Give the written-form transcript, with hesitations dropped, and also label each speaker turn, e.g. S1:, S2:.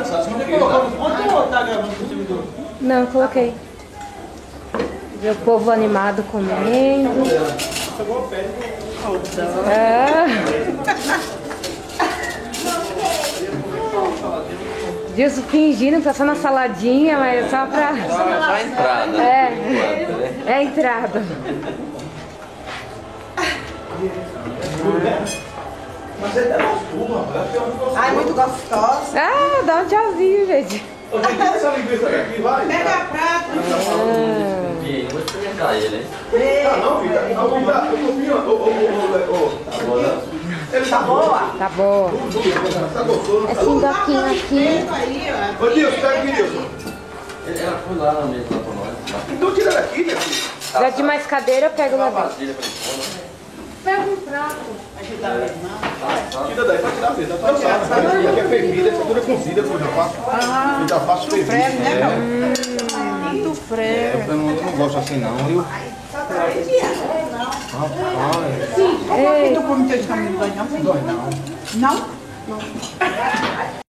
S1: Você colocou no ponto ou tá gravando com o servidor?
S2: Não, coloquei. Ver o povo animado comendo.
S1: Pegou o pé.
S2: Ah. Gilson fingindo que tá só na saladinha, mas é só pra...
S3: Só a entrada.
S2: É a entrada.
S1: Mas ele tá gostoso, rapaz.
S4: Ai, muito gostosa.
S2: Ah, dá um tchauzinho, gente.
S1: Hoje em dia essa linguiça daqui vai.
S4: Pega a prata.
S3: E vou experimentar ele, hein?
S1: Ah, não, filha. Não, filha. Ele tá
S4: Boa.
S2: Tá boa.
S1: Tá gostoso.
S2: Esse endoquinho aqui.
S4: Aí, ó.
S1: Ô, Nilson, pega aqui, Nilson.
S3: Ela foi lá na mesa lá pra nós.
S1: Então tira daqui, minha filha.
S2: Se tiver de mais cadeira, eu pego lá
S3: Uma
S2: dentro.
S3: vasilha pra ele.
S2: Pega um prato.
S1: Tira daí, pode tirar mesmo. Pode tirar. Essa aqui é fervida, essa tudo é cozida, que eu já faço. Eu já faço fervida.
S4: Muito fresco.
S1: Eu não gosto assim, não. Eu...
S4: Ei. Tu come teu de caminho, não? Não? Não?